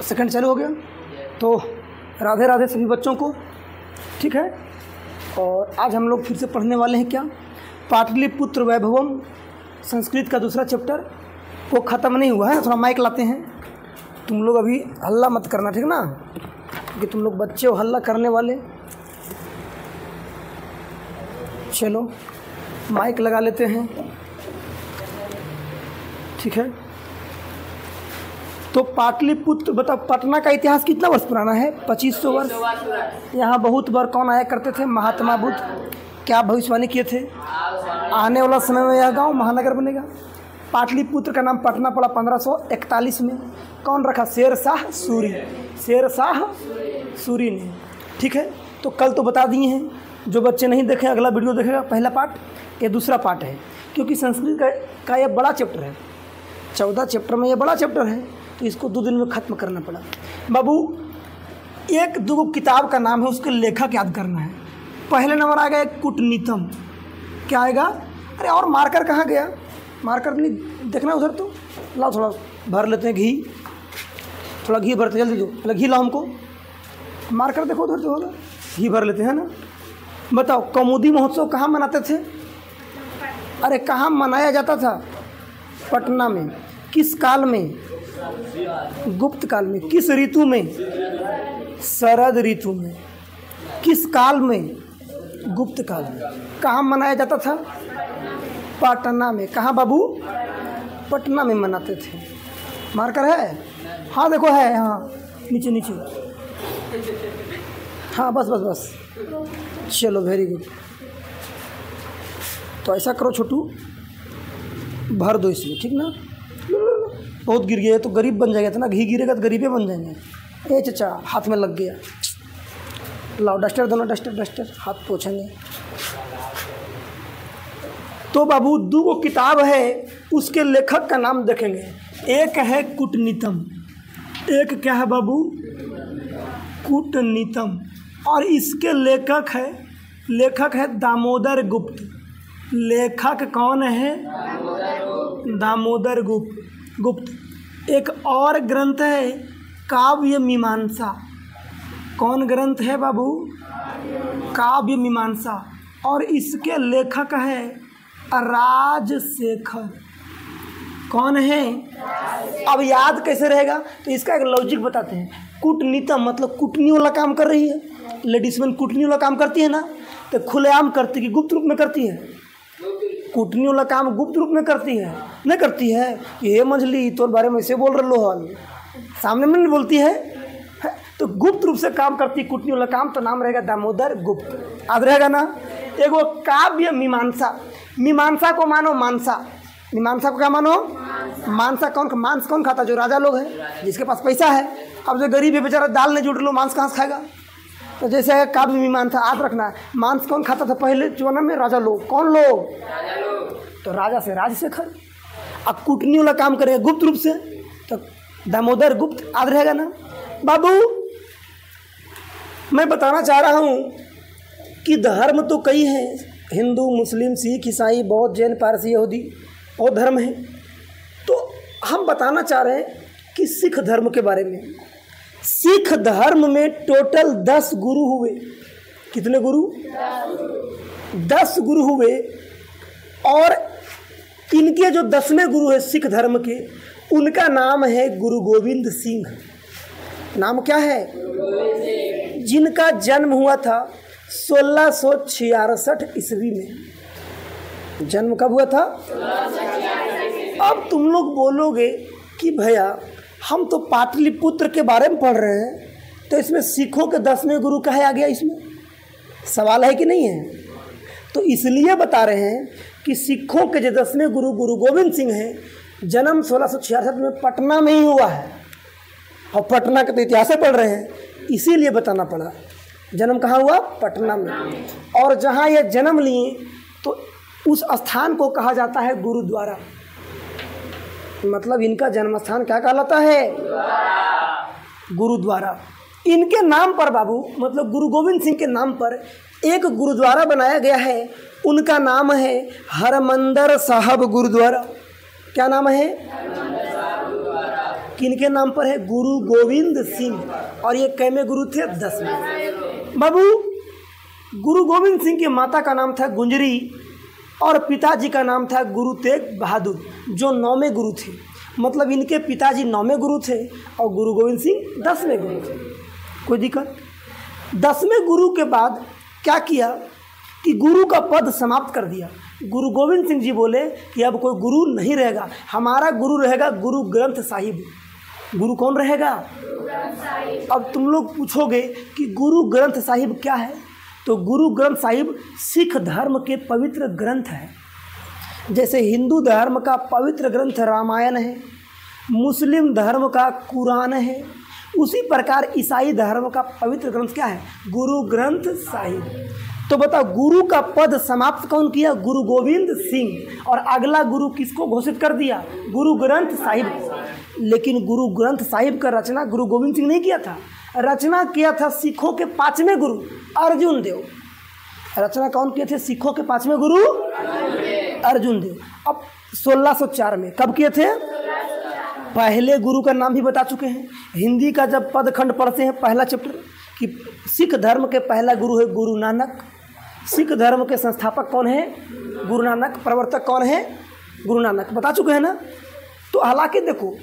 Second चालू हो गया। तो राधे राधे सभी बच्चों को, ठीक है। और आज हम लोग फिर से पढ़ने वाले हैं क्या, पाटलिपुत्र वैभवम, संस्कृत का दूसरा चैप्टर। वो ख़त्म नहीं हुआ है, थोड़ा माइक लाते हैं। तुम लोग अभी हल्ला मत करना, ठीक ना, क्योंकि तुम लोग बच्चे हो हल्ला करने वाले। चलो माइक लगा लेते हैं, ठीक है। तो पाटलिपुत्र, बताओ पटना का इतिहास कितना वर्ष पुराना है? 2500 वर्ष। यहाँ बहुत बार कौन आया करते थे? महात्मा बुद्ध। क्या भविष्यवाणी किए थे? आने वाला समय में यह गांव महानगर बनेगा। पाटलिपुत्र का नाम पटना पड़ा 1541 में। कौन रखा? शेर शाह सूरी, शेर शाह सूरी ने, ठीक है। तो कल तो बता दिए हैं, जो बच्चे नहीं देखे अगला वीडियो देखेगा। पहला पार्ट, ये दूसरा पार्ट है, क्योंकि संस्कृत का ये बड़ा चैप्टर है, 14 चैप्टर में ये बड़ा चैप्टर है, तो इसको 2 दिन में ख़त्म करना पड़ा। बाबू 1-2 किताब का नाम है, उसके लेखक याद करना है। पहले नंबर आएगा एक कूटनीतम। क्या आएगा? अरे और मार्कर कहाँ गया? मार्कर नहीं देखना उधर, तो लाओ थोड़ा भर लेते हैं घी, थोड़ा घी भरते, जल्दी दो, पहले घी लाओ हमको। मार्कर देखो उधर तो होगा, घी भर लेते हैं ना। बताओ कौमुदी महोत्सव कहाँ मनाते थे? अरे कहाँ मनाया जाता था? पटना में। किस काल में? गुप्त काल में। किस ऋतु में? शरद ऋतु में। किस काल में? गुप्त काल में। कहाँ मनाया जाता था? पटना में। कहाँ बाबू? पटना में मनाते थे। मार्कर है? हाँ देखो है, हाँ नीचे नीचे, हाँ बस बस बस, चलो वेरी गुड। तो ऐसा करो छोटू, भर दो इसमें, ठीक ना। बहुत गिर गया है तो गरीब बन जाएगा, इतना घी गिरेगा तो गरीबे बन जाएंगे। ए चचा हाथ में लग गया, लाओ डस्टर, दोनों डस्टर डस्टर, हाथ पोछेंगे। तो बाबू 2 किताब है, उसके लेखक का नाम देखेंगे। एक है कूटनीतम, एक क्या है बाबू? कूटनीतम। और इसके लेखक है दामोदर गुप्त। लेखक कौन है? दामोदर गुप्त। एक और ग्रंथ है काव्य मीमांसा। कौन ग्रंथ है बाबू? काव्य मीमांसा। और इसके लेखक है राजशेखर। कौन है? अब याद कैसे रहेगा? तो इसका एक लॉजिक बताते हैं। कूटनीतम मतलब कूटनी वाला काम कर रही है, लेडीज में कूटनी वाला काम करती है ना, तो खुलेआम करती कि गुप्त रूप में करती है? कूटनी वाला काम गुप्त रूप में करती है, नहीं करती है? ये मंझली तो बारे में ऐसे बोल रहे लो, हाल सामने में नहीं बोलती है, तो गुप्त रूप से काम करती कूटनी वाला काम, तो नाम रहेगा दामोदर गुप्त। याद रहेगा ना। एक वो काव्य मीमांसा। मीमांसा को मानो मानसा। मीमांसा को क्या मानो? मांसा। मांस कौन खाता? जो राजा लोग हैं, जिसके पास पैसा है। अब जो गरीब है बेचारा, दाल नहीं जुट लो, मांस कहाँ से खाएगा? तो जैसे है काव्य मीमांसा, याद रखना है। मांस कौन खाता था पहले जमाना में? राजा लोग। कौन लोग? तो राजा से राजशेखर। अब कूटनी वाला काम करेगा गुप्त रूप से, तो दामोदर गुप्त। याद रहेगा ना बाबू। मैं बताना चाह रहा हूँ कि धर्म तो कई हैं, हिंदू, मुस्लिम, सिख, ईसाई, बौद्ध, जैन, पारसी, यहूदी, और धर्म है। तो हम बताना चाह रहे हैं कि सिख धर्म के बारे में। सिख धर्म में टोटल 10 गुरु हुए। कितने गुरु? 10 गुरु हुए। और इनके जो 10वें गुरु है सिख धर्म के, उनका नाम है गुरु गोविंद सिंह। नाम क्या है? जिनका जन्म हुआ था 1666 ईस्वी में। जन्म कब हुआ था? अब तुम लोग बोलोगे कि भैया हम तो पाटलिपुत्र के बारे में पढ़ रहे हैं, तो इसमें सिखों के 10वें गुरु कहे आ गया? इसमें सवाल है कि नहीं है? तो इसलिए बता रहे हैं कि सिखों के जो 10वें गुरु गुरु गोविंद सिंह हैं, जन्म 1666 में पटना में ही हुआ है। और पटना के तो इतिहास पढ़ रहे हैं, इसीलिए बताना पड़ा। जन्म कहाँ हुआ? पटना में। और जहाँ ये जन्म लिए, तो उस स्थान को कहा जाता है गुरुद्वारा। मतलब इनका जन्म स्थान क्या कहलाता है? गुरुद्वारा। इनके नाम पर बाबू, मतलब गुरु गोविंद सिंह के नाम पर एक गुरुद्वारा बनाया गया है। उनका नाम है हरमंदर साहब गुरुद्वारा। क्या नाम है? किनके नाम पर है? गुरु गोविंद सिंह। और ये कैमे गुरु थे? 10वें। बाबू, गुरु गोविंद सिंह की माता का नाम था गुंजरी और पिताजी का नाम था गुरु तेग बहादुर, जो 9वें गुरु थे। मतलब इनके पिताजी 9वें गुरु थे और गुरु गोविंद सिंह 10वें गुरु थे। कोई दिक्कत? 10वें गुरु के बाद क्या किया कि गुरु का पद समाप्त कर दिया। गुरु गोविंद सिंह जी बोले कि अब कोई गुरु नहीं रहेगा, हमारा गुरु रहेगा गुरु ग्रंथ साहिब। गुरु कौन रहेगा? अब तुम लोग पूछोगे कि गुरु ग्रंथ साहिब क्या है? तो गुरु ग्रंथ साहिब सिख धर्म के पवित्र ग्रंथ है। जैसे हिंदू धर्म का पवित्र ग्रंथ रामायण है, मुस्लिम धर्म का कुरान है, उसी प्रकार ईसाई धर्म का पवित्र ग्रंथ क्या है? गुरु ग्रंथ साहिब। तो बताओ, गुरु का पद समाप्त कौन किया? गुरु गोविंद सिंह। और अगला गुरु किसको घोषित कर दिया? गुरु ग्रंथ साहिब। लेकिन गुरु ग्रंथ साहिब का रचना गुरु गोविंद सिंह नहीं किया था, रचना किया था सिखों के 5वें गुरु अर्जुन देव। रचना कौन किए थे? सिखों के 5वें गुरु अर्जुन देव। अब 1604 में कब किए थे? पहले गुरु का नाम भी बता चुके हैं। हिंदी का जब पद खंड पढ़ते हैं पहला चैप्टर कि सिख धर्म के पहला गुरु है गुरु नानक। सिख धर्म के संस्थापक कौन है? गुरु नानक। प्रवर्तक कौन है? गुरु नानक। बता चुके हैं ना। तो हालांकि देखो,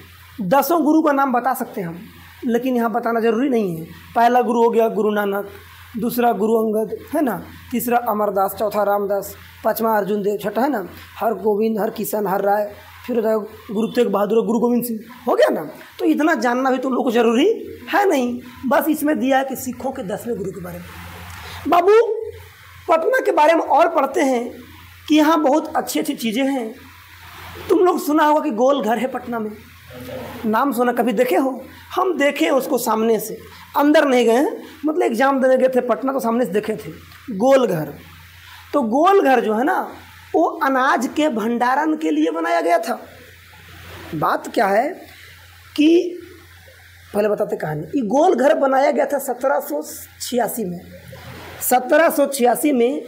10 गुरु का नाम बता सकते हैं हम, लेकिन यहाँ बताना जरूरी नहीं है। पहला गुरु हो गया गुरु नानक, दूसरा गुरु अंगद है ना, तीसरा अमरदास, चौथा रामदास, 5वां अर्जुन देव, छठा है ना हर गोविंद, हर किशन, हर राय, फिर गुरु तेग बहादुर, गुरु गोविंद सिंह। हो गया ना। तो इतना जानना भी तुम लोग को जरूरी है नहीं, बस इसमें दिया है कि सिखों के 10वें गुरु के बारे में। बाबू, पटना के बारे में और पढ़ते हैं कि यहाँ बहुत अच्छी अच्छी चीज़ें हैं। तुम लोग सुना होगा कि गोल घर है पटना में, नाम सुना? कभी देखे हो? हम देखे उसको सामने से, अंदर नहीं गए हैं। मतलब एग्जाम देने गए थे पटना तो सामने से देखे थे गोल घर। तो गोल घर जो है ना, वो अनाज के भंडारण के लिए बनाया गया था। बात क्या है कि पहले बताते कहानी। ये गोल घर बनाया गया था 1786 में। 1786 में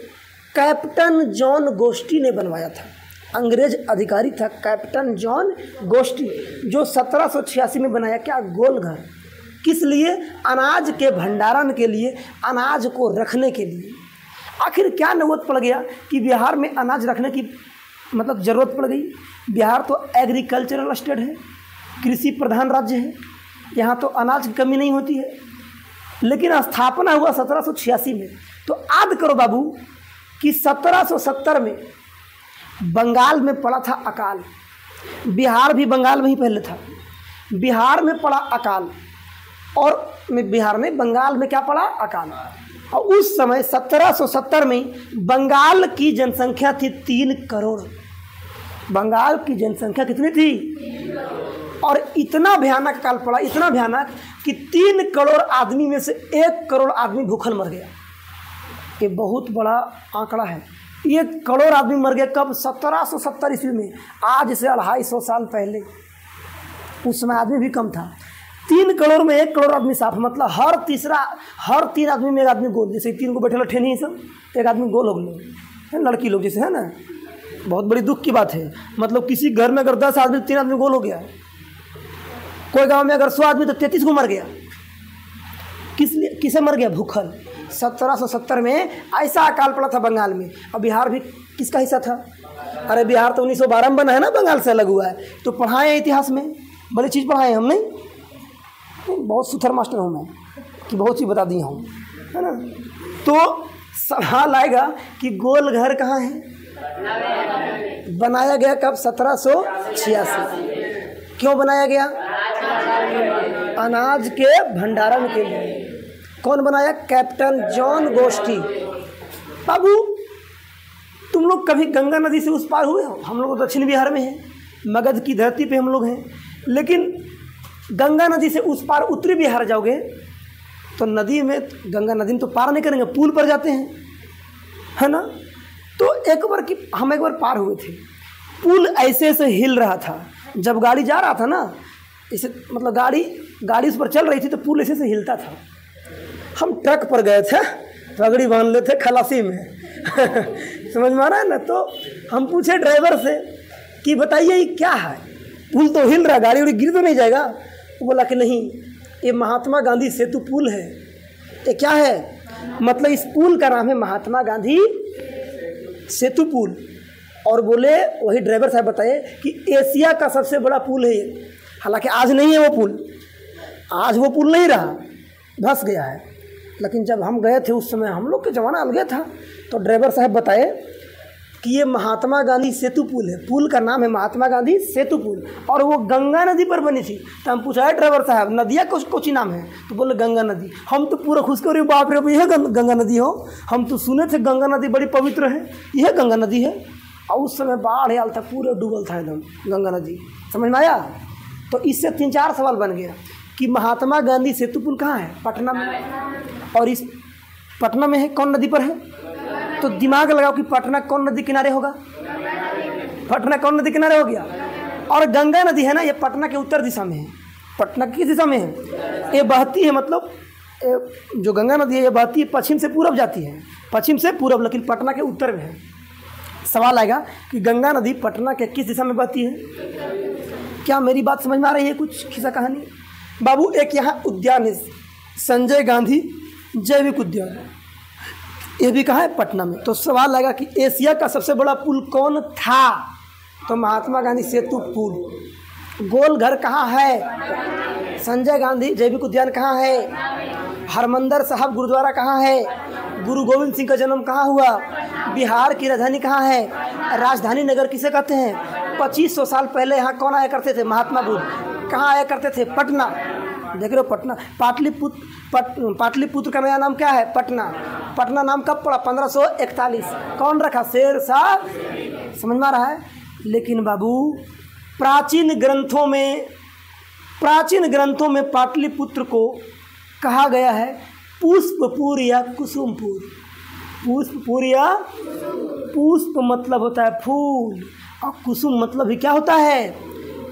कैप्टन जॉन गोस्टी ने बनवाया था। अंग्रेज अधिकारी था कैप्टन जॉन गोस्टी, जो 1786 में बनाया क्या? गोल घर। किस लिए? अनाज के भंडारण के लिए, अनाज को रखने के लिए। आखिर क्या नौबत पड़ गया कि बिहार में अनाज रखने की मतलब ज़रूरत पड़ गई? बिहार तो एग्रीकल्चरल स्टेट है, कृषि प्रधान राज्य है, यहाँ तो अनाज की कमी नहीं होती है। लेकिन स्थापना हुआ 1786 में। तो याद करो बाबू कि 1770 में बंगाल में पड़ा था अकाल। बिहार भी बंगाल में ही पहले था। बिहार में पड़ा अकाल और बिहार में बंगाल में क्या पड़ा? अकाल। और उस समय 1770 में बंगाल की जनसंख्या थी 3 करोड़। बंगाल की जनसंख्या कितनी थी? और इतना भयानक अकाल पड़ा, इतना भयानक कि 3 करोड़ आदमी में से 1 करोड़ आदमी भूखल मर गया। ये बहुत बड़ा आंकड़ा है। 1 करोड़ आदमी मर गया कब? 1770 ईस्वी में। आज से 250 साल पहले। उस समय आदमी भी कम था। 3 करोड़ में 1 करोड़ आदमी साफ, मतलब हर 3 आदमी में 1 आदमी गोल। जैसे 3 को बैठे लठे नहीं सब, 1 आदमी गोल हो गए, लड़की लोग जैसे है ना। बहुत बड़ी दुख की बात है। मतलब किसी घर में अगर 10 आदमी 3 आदमी गोल हो गया, कोई गांव में अगर 100 आदमी तो 33 को मर गया। किसे मर गया? भूखल। 1770 में ऐसा अकाल पड़ा था बंगाल में। और बिहार भी किसका हिस्सा था? अरे बिहार तो 1912 में बना है ना, बंगाल से अलग हुआ है। तो पढ़ाए इतिहास में, बड़ी चीज़ पढ़ाए हम नहीं। बहुत सुथर मास्टर हूँ मैं कि बहुत चीज़ बता दी हूँ, है ना। तो सवाल आएगा कि गोल घर कहाँ है? बनाया गया कब? 1786। क्यों बनाया गया? अनाज के भंडारण के लिए। कौन बनाया? Captain John गोस्टी। बाबू, तुम लोग कभी गंगा नदी से उस पार हुए हो? हम लोग दक्षिण बिहार में हैं, मगध की धरती पे हम लोग हैं। लेकिन गंगा नदी से उस पार उत्तरी बिहार जाओगे तो नदी में, गंगा नदी में तो पार नहीं करेंगे, पुल पर जाते हैं, है ना। तो हम एक बार पार हुए थे। पुल ऐसे ऐसे हिल रहा था। जब गाड़ी जा रहा था ना, इसे मतलब गाड़ी उस पर चल रही थी तो पुल ऐसे से हिलता था। हम ट्रक पर गए थे, पगड़ी बांध ले थे खलासी में समझ में आ रहा है ना। तो हम पूछे ड्राइवर से कि बताइए ये क्या है? पुल तो हिल रहा, गाड़ी उड़ी गिर तो नहीं जाएगा? वो बोला कि नहीं, ये महात्मा गांधी सेतु पुल है। ये क्या है? मतलब इस पुल का नाम है महात्मा गांधी सेतु पुल। और बोले, वही ड्राइवर साहब बताए कि एशिया का सबसे बड़ा पुल है ये। हालांकि आज नहीं है वो पुल, आज वो पुल नहीं रहा, धंस गया है। लेकिन जब हम गए थे उस समय, हम लोग के ज़माना अलग था, तो ड्राइवर साहब बताए कि ये महात्मा गांधी सेतु पुल है। पुल का नाम है महात्मा गांधी सेतु पुल, और वो गंगा नदी पर बनी थी। तो हम पूछा, ड्राइवर साहब नदिया कुछ नाम है? तो बोले गंगा नदी। हम तो पूरा खुश कर, बाप रे यह गंगा नदी हो, हम तो सुने थे गंगा नदी बड़ी पवित्र है, यह गंगा नदी है। और उस समय बाढ़ आयल था, पूरे डूबल था एकदम गंगा नदी। समझ में आया? तो इससे 3-4 सवाल बन गया कि महात्मा गांधी सेतु पुल कहाँ है? पटना में। और इस पटना में है, कौन नदी पर है? तो दिमाग लगाओ कि पटना कौन नदी किनारे होगा? पटना कौन नदी किनारे हो गया? और गंगा नदी है ना, ये पटना के उत्तर दिशा में है। पटना किस दिशा में है? ये बहती है, मतलब जो गंगा नदी है ये बहती है, पश्चिम से पूरब जाती है, पश्चिम से पूरब, लेकिन पटना के उत्तर में है। सवाल आएगा कि गंगा नदी पटना के किस दिशा में बहती है? क्या मेरी बात समझ में आ रही है? कुछ खिस्सा कहानी बाबू। एक यहाँ उद्यान है, संजय गांधी जैविक उद्यान, ये भी कहाँ है? पटना में। तो सवाल आएगा कि एशिया का सबसे बड़ा पुल कौन था? तो महात्मा गांधी सेतु पुल। गोल घर कहाँ है? संजय गांधी जैविक उद्यान कहाँ है? हरमंदिर साहब गुरुद्वारा कहाँ है? गुरु गोविंद सिंह का जन्म कहाँ हुआ? बिहार की राजधानी कहाँ है? राजधानी नगर किसे कहते हैं? 2500 साल पहले यहाँ कौन आया करते थे? महात्मा बुद्ध। कहाँ आया करते थे? पटना। देख रहे हो पटना। पाटलिपुत्र का नया नाम क्या है? पटना। पटना नाम कब पड़ा? 1541। कौन रखा? शेरशाह। समझ में आ रहा है? लेकिन बाबू प्राचीन ग्रंथों में पाटलिपुत्र को कहा गया है पुष्पपुर या कुसुमपुर। पुष्पपुर या पुष्प मतलब होता है फूल, और कुसुम मतलब ही क्या होता है?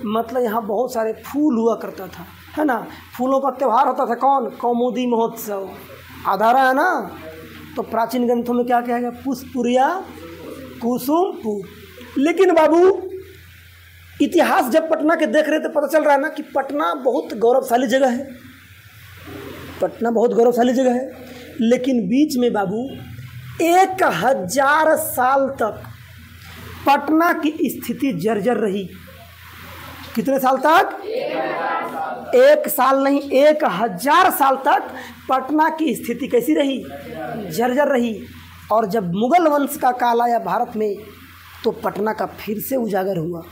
मतलब यहाँ बहुत सारे फूल हुआ करता था, है ना। फूलों का त्यौहार होता था। कौन? कौमुदी महोत्सव। आधारा है ना। तो प्राचीन ग्रंथों में क्या कहा गया? पुष्पपुर या कुसुमपुर। लेकिन बाबू इतिहास जब पटना के देख रहे थे, पता चल रहा है ना कि पटना बहुत गौरवशाली जगह है। पटना बहुत गौरवशाली जगह है। लेकिन बीच में बाबू 1000 साल तक पटना की स्थिति जर्जर रही। कितने साल तक? 1 साल नहीं, 1000 साल तक पटना की स्थिति कैसी रही? जर्जर रही। और जब मुगल वंश का काल आया भारत में, तो पटना का फिर से उजागर हुआ।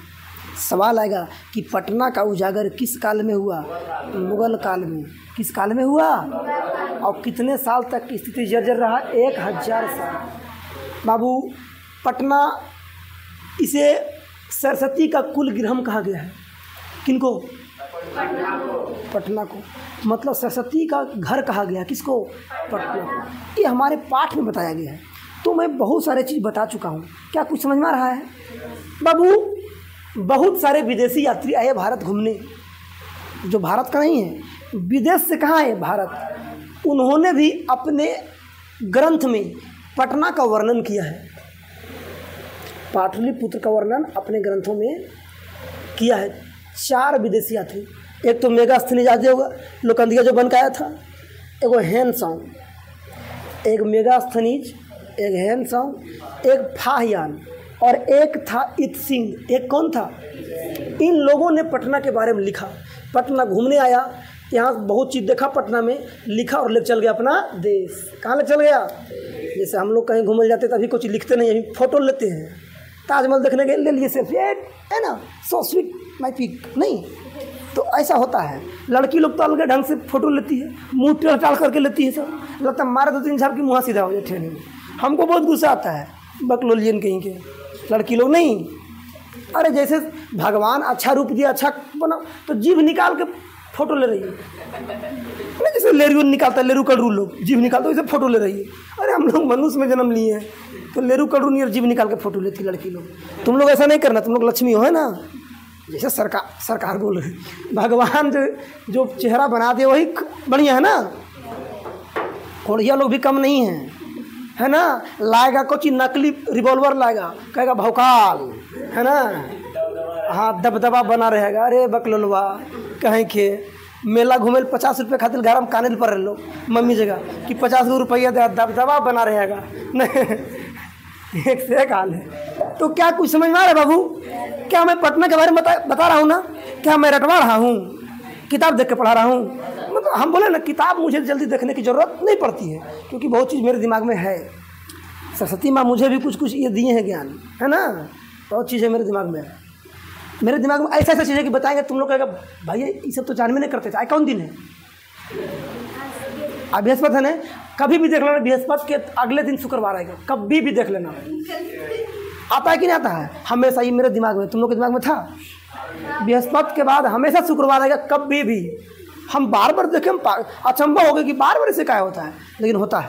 सवाल आएगा कि पटना का उजागर किस काल में हुआ? मुगल काल में। किस काल में हुआ? और कितने साल तक की स्थिति जर्जर रहा? 1000 साल। बाबू पटना, इसे सरस्वती का कुलगृहम कहा गया है। किनको? पटना को। मतलब सरस्वती का घर कहा गया। किसको? पटना को। ये हमारे पाठ में बताया गया है। तो मैं बहुत सारे चीज़ बता चुका हूँ। क्या कुछ समझ में आ रहा है? बाबू बहुत सारे विदेशी यात्री आए भारत घूमने, जो भारत का नहीं है, विदेश से कहाँ आए? भारत। उन्होंने भी अपने ग्रंथ में पटना का वर्णन किया है। पाटलिपुत्र का वर्णन अपने ग्रंथों में किया है। 4 विदेशी यात्री। एक तो मेगास्थनीज याद होगा, लोकंदिया जो बन के आया था। एक हेनसॉन्ग, एक मेगास्थनीज, एक हेनसॉन्ग, एक फाहियान, और एक था इत्सिंग। एक कौन था? इन लोगों ने पटना के बारे में लिखा। पटना घूमने आया, यहाँ बहुत चीज़ देखा पटना में, लिखा और ले चल गया अपना देश। कहाँ ले चल गया? जैसे हम लोग कहीं घूमने जाते तभी कुछ लिखते नहीं, अभी फ़ोटो लेते हैं। ताजमहल देखने के ले लिए सेल्फी, है ना, सो स्वीट माई पिक। नहीं तो ऐसा होता है। लड़की लोग तो अलग ढंग से फ़ोटो लेती है, मुँह टेढ़ टाल करके लेती है। सब लगता है मारे 2-3 झाप की मुँह सीधा हो जाए ठेने में। हमको बहुत गुस्सा आता है बकलोलियन कहीं के लड़की लोग। नहीं, अरे जैसे भगवान अच्छा रूप दिया, अच्छा बना, तो जीभ निकाल के फ़ोटो ले रही है। नहीं जैसे लेरू निकालता है, लेरू कड़रू लोग जीभ निकालते वैसे फ़ोटो ले रही है। अरे हम लोग मनुष्य में जन्म लिए हैं, तो लेरू कड़रू नहीं और जीभ निकाल के फ़ोटो लेती लड़की लोग। तुम लोग ऐसा नहीं करना, तुम लोग लक्ष्मी हो, है ना। जैसे सरकार बोल रही, भगवान जो चेहरा बना दे वही बढ़िया है ना। कोढ़िया लोग भी कम नहीं हैं, है ना। लाएगा कुछ नकली रिवॉल्वर लाएगा, कहेगा भौकाल, है ना। हाँ दबदबा बना रहेगा। अरे बकलोलवा कहीं के मेला घूमे 50 रुपये खातिर घर में कानल पर लो मम्मी जगह कि 50 रुपया दबदबा बना रहेगा नहीं। एक से एक हाल है। तो क्या कुछ समझ में आ रहा है बाबू? क्या मैं पटना के बारे में बता रहा हूँ ना? क्या मैं रटवा रहा हूँ? किताब देख के पढ़ा रहा हूँ? मतलब हम बोले ना किताब मुझे जल्दी देखने की ज़रूरत नहीं पड़ती है, क्योंकि बहुत चीज़ मेरे दिमाग में है। सरस्वती माँ मुझे भी कुछ कुछ ये दिए हैं ज्ञान, है ना? बहुत चीज़ें मेरे दिमाग में है। मेरे दिमाग में ऐसा ऐसा चीज़ें कि बताएंगे तुम लोग कहेगा भाई ये सब तो जानवे नहीं करते थे। आज कौन दिन है? आज बृहस्पति है ना? कभी भी देख लेना, बृहस्पति के अगले दिन शुक्रवार आएगा, कभी भी देख लेना। आता है कि नहीं आता है? हमेशा ही मेरे दिमाग में, तुम लोग के दिमाग में था। बृहस्पति के बाद हमेशा शुक्रवार आएगा, कभी भी। हम बार बार देखें, अचंभव हो गया कि बार बार इसे क्या होता है, लेकिन होता है।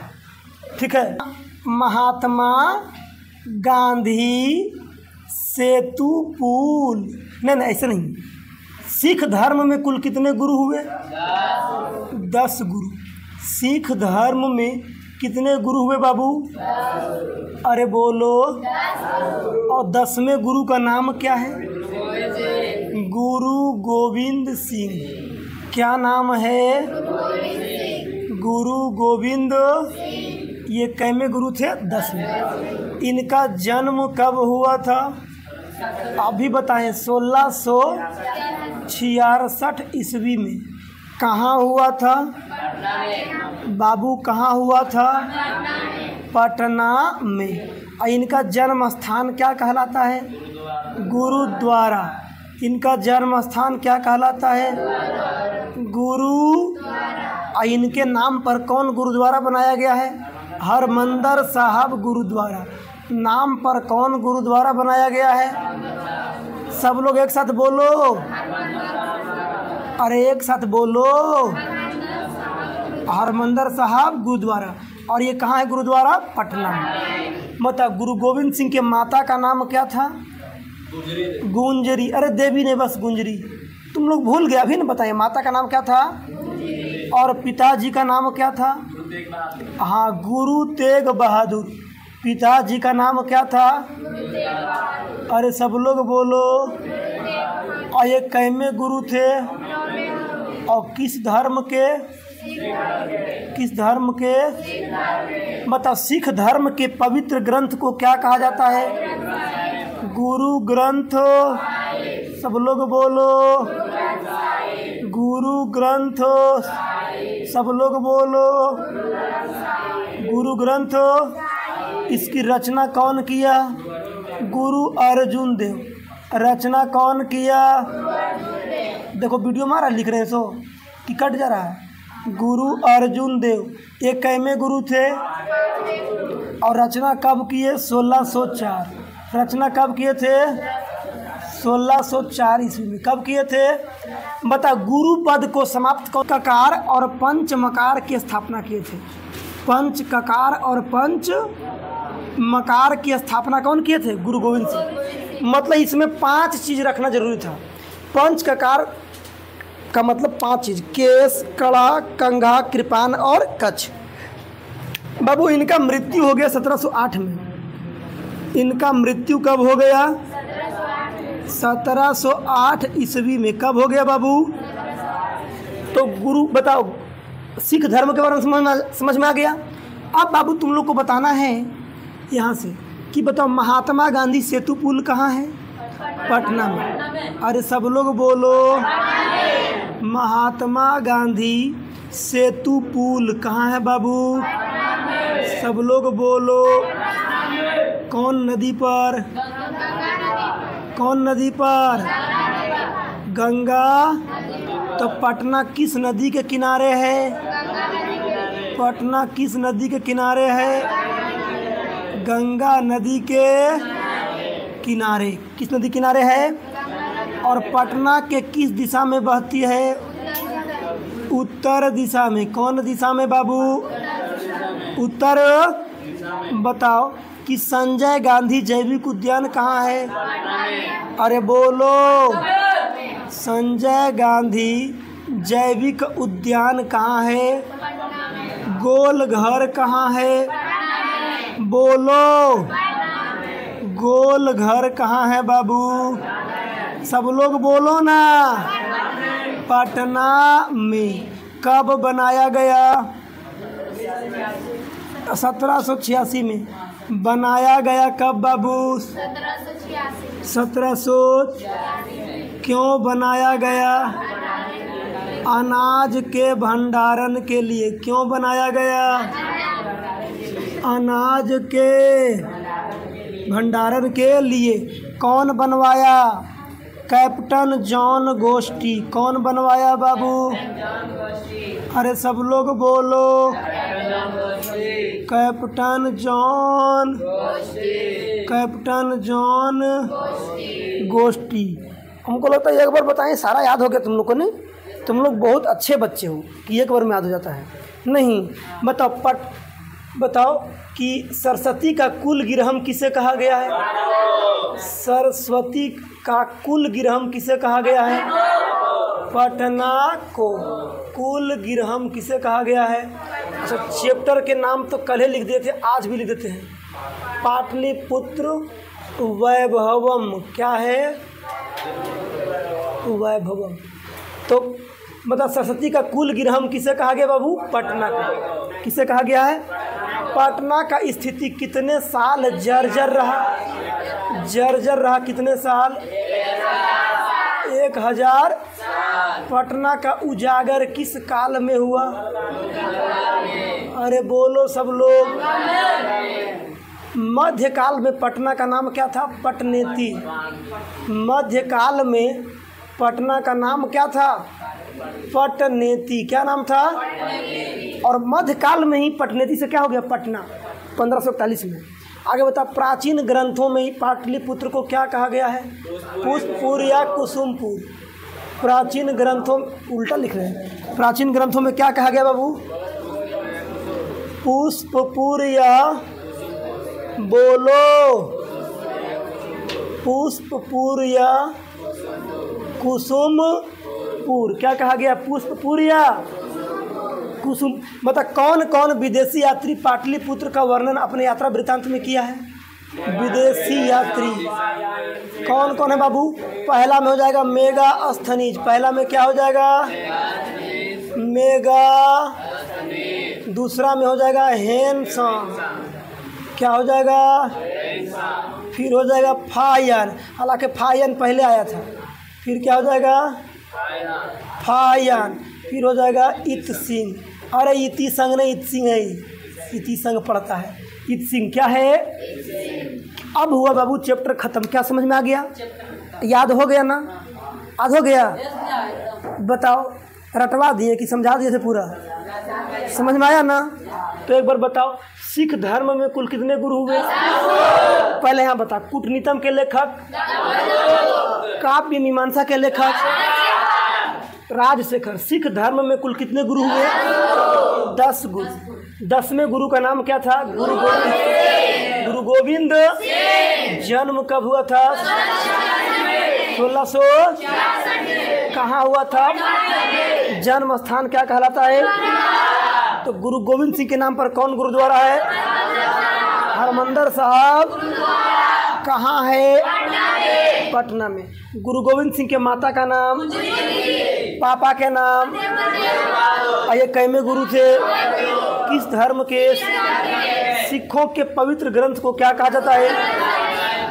ठीक है। महात्मा गांधी सेतु पुल, नहीं ऐसे नहीं। सिख धर्म में कुल कितने गुरु हुए? 10 गुरु। सिख धर्म में कितने गुरु हुए बाबू? अरे बोलो। और 10वें गुरु का नाम क्या है? गुरु गोविंद सिंह। क्या नाम है? गुरु गोविंद। ये कैमे गुरु थे? 10वें। इनका जन्म कब हुआ था? अभी बताएं। 1666 ईस्वी में। कहाँ हुआ था बाबू? कहाँ हुआ था? पटना में। और इनका जन्म स्थान क्या कहलाता है? गुरुद्वारा। इनका जन्म स्थान क्या कहलाता है? गुरु। और इनके नाम पर कौन गुरुद्वारा बनाया गया है? हरमंदर साहब गुरुद्वारा। नाम पर कौन गुरुद्वारा बनाया गया है? सब लोग एक साथ बोलो। अरे एक साथ बोलो। हरमंदर साहब गुरुद्वारा। और ये कहाँ है गुरुद्वारा? पटना में। मतलब गुरु गोविंद सिंह के माता का नाम क्या था? गुंजरी। अरे देवी ने बस गुंजरी, तुम लोग भूल गए, अभी ना बताइए। माता का नाम क्या था? और पिताजी का नाम क्या था? हाँ, गुरु तेग बहादुर। पिताजी का नाम क्या था? अरे सब लोग बोलो। और ये कैमे गुरु थे? और किस धर्म के? किस धर्म के? बताओ। सिख धर्म के पवित्र ग्रंथ को क्या कहा जाता है? गुरु ग्रंथ। सब लोग बोलो। गुरु ग्रंथ। सब लोग बोलो। गुरु ग्रंथ। इसकी रचना कौन किया? गुरु अर्जुन देव। रचना कौन किया? देखो वीडियो मारा लिख रहे हैं सो कि कट जा रहा है। गुरु अर्जुन देव। ये कैमे गुरु थे? और रचना कब किए? 1604। रचना कब किए थे? 1604 ईस्वी में। कब किए थे? बता। गुरु पद को समाप्त ककार और पंच मकार की स्थापना किए थे। पंच ककार और पंच मकार की स्थापना कौन किए थे? गुरु गोविंद सिंह। मतलब इसमें 5 चीज़ रखना जरूरी था। पंच ककार का मतलब 5 चीज़: केस, कड़ा, कंघा, कृपान और कच्छ। बाबू इनका मृत्यु हो गया 1708 में। इनका मृत्यु कब हो गया? 1708 ईस्वी में। कब हो गया बाबू? तो गुरु बताओ। सिख धर्म के बारे में समझ में आ गया। अब बाबू तुम लोग को बताना है यहाँ से कि बताओ महात्मा गांधी सेतु पुल कहाँ है? पटना में। अरे सब लोग बोलो। महात्मा गांधी सेतु पुल कहाँ है बाबू? सब लोग बोलो। कौन नदी पर? कौन नदी पर? गंगा। तो पटना किस नदी के किनारे है? पटना किस नदी के किनारे है? गंगा नदी के किनारे। किस नदी किनारे है? और पटना के किस दिशा में बहती है? उत्तर दिशा में। कौन दिशा में बाबू? उत्तर। बताओ कि संजय गांधी जैविक उद्यान कहाँ है? अरे बोलो। संजय गांधी जैविक उद्यान कहाँ है? गोल घर कहाँ है? बोलो। गोल घर कहाँ है बाबू? सब लोग बोलो ना। पटना में कब बनाया गया? 1786 में। बनाया गया कब बाबू? 1700। क्यों बनाया गया? अनाज के भंडारण के लिए। क्यों बनाया गया? अनाज के भंडारण के लिए। कौन बनवाया? कैप्टन जॉन गोस्टी। कौन बनवाया बाबू? अरे सब लोग बोलो। कैप्टन जॉन गोस्टी। हमको लगता है एक बार बताएं, सारा याद हो गया तुम लोग को? नहीं, तुम लोग बहुत अच्छे बच्चे हो कि एक बार में याद हो जाता है। नहीं, बताओ कि सरस्वती का कुल गिरहम किसे कहा गया है? सरस्वती का कुल गिरहम किसे कहा गया है? पटना को कुल गिरहम किसे कहा गया है? अच्छा, चैप्टर के नाम तो कल ही लिख देते, आज भी लिख देते हैं। पाटलिपुत्र वैभवम। क्या है? वैभवम। तो मतलब सरस्वती का कुल गिरहम किसे कहा गया बाबू? पटना को। किसे कहा गया है? पटना का स्थिति कितने साल जर्जर रहा? कितने साल? 1000। पटना का उजागर किस काल में हुआ? अरे बोलो सब लोग। मध्यकाल में पटना का नाम क्या था? पटनेती। मध्यकाल में पटना का नाम क्या था? पटनेती। क्या नाम था? और मध्यकाल में ही पटनेती से क्या हो गया? पटना। 1541 में। आगे बता, प्राचीन ग्रंथों में ही पाटलिपुत्र को क्या कहा गया है? पुष्पपुर या कुसुमपुर। प्राचीन ग्रंथों, उल्टा लिख रहे हैं। प्राचीन ग्रंथों में क्या कहा गया बाबू? पुष्पपुर या, बोलो, पुष्पपुर या कुसुमपुर। क्या कहा गया? पुष्पपुर या कुसुम। मतलब कौन कौन विदेशी यात्री पाटलिपुत्र का वर्णन अपने यात्रा वृत्तांत में किया है? विदेशी यात्री कौन कौन है बाबू? पहला में हो जाएगा मेगास्थनीज। पहला में क्या हो जाएगा? मेगा। दूसरा में हो जाएगा हेनसॉन्ग। क्या हो जाएगा? फिर हो जाएगा फायन। हालांकि फायन पहले आया था। फिर क्या हो जाएगा? फायन। फिर हो जाएगा इतसिंग। अरे इति संग नहीं, इतसिंग है। इति संग पढ़ता है। इतसिंग क्या है? अब हुआ बाबू चैप्टर खत्म। क्या समझ में आ गया? याद हो गया ना? याद हो गया? बताओ, रटवा दिए कि समझा दिए थे पूरा? समझ में आया ना? तो एक बार बताओ, सिख धर्म में कुल कितने गुरु हुए? पहले यहाँ बता। कूटनीतम के लेखक, काव्य मीमांसा के लेखक राजशेखर। सिख धर्म में कुल कितने गुरु हुए? 10 गुरु। 10वें गुरु का नाम क्या था? गुरु गोविंद। जन्म कब हुआ था? 1600। कहाँ हुआ था? जन्म स्थान क्या कहलाता है? तो गुरु गोविंद सिंह के नाम पर कौन गुरुद्वारा है? हरमंदिर साहब। कहाँ है? पटना में। गुरु गोविंद सिंह के माता का नाम? पापा के नाम? ये कैमे गुरु थे? किस धर्म के? सिखों के पवित्र ग्रंथ को क्या कहा जाता है?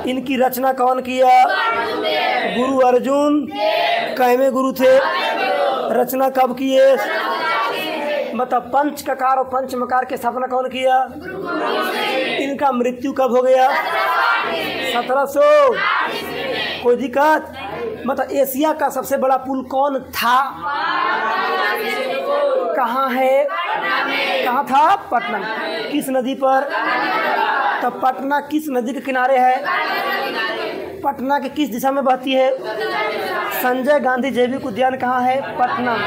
इनकी रचना कौन किया? गुरु अर्जुन। कैमे गुरु थे? रचना कब किए? मतलब पंचककार और पंचमकार के स्थापना कौन किया? इनका मृत्यु कब हो गया? 1700। कोई दिक्कत? मतलब एशिया का सबसे बड़ा पुल कौन था? कहाँ है? कहाँ था? पटना। किस नदी पर? तो पटना किस नदी के किनारे है? पटना के किस दिशा में बहती है? संजय गांधी जैविक उद्यान कहाँ है? पटना।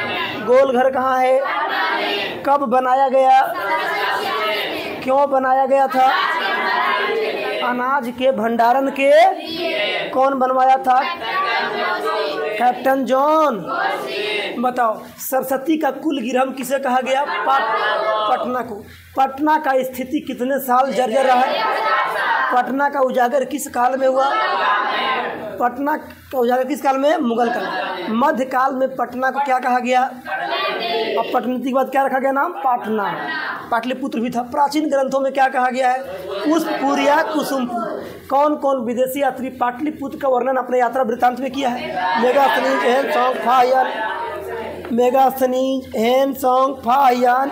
गोलघर कहाँ है? कब बनाया गया? क्यों बनाया गया था? अनाज के भंडारण के कौन बनवाया था? Captain John. बताओ, सरस्वती का कुल गिरहम किसे कहा गया? पटना को। पटना का स्थिति कितने साल जर्जर रहा है? पटना का उजागर किस काल में हुआ? पटना का उजागर किस काल में? मुगल काल। मध्यकाल में पटना को क्या कहा गया? अब पटनीति के बाद क्या रखा गया नाम? पाटना। पाटलिपुत्र भी था। प्राचीन ग्रंथों में क्या कहा गया है? पुष्पपुर या कुसुमपुर। कौन कौन विदेशी यात्री पाटलिपुत्र का वर्णन अपने यात्रा वृत्तांत में किया है? Megasthenes and song fine, Megasthenes and song fine.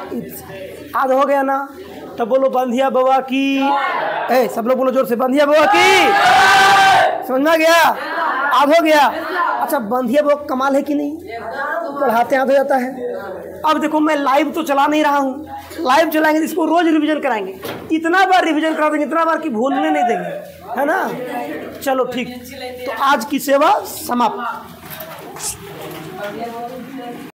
याद हो गया ना? तो बोलो बंधिया बाबा की। सब लोग बोलो जोर से, बंधिया बाबा की। समझ में आ गया? याद हो गया? अच्छा, बंधिया बाबा कमाल है कि नहीं? पढ़ाते याद हो जाता है। अब देखो, मैं लाइव तो चला नहीं रहा हूँ, लाइव चलाएंगे तो इसको रोज रिवीजन कराएंगे। इतना बार रिवीजन करा देंगे, इतना बार कि भूलने नहीं देंगे, है ना? चलो ठीक, तो आज की सेवा समाप्त।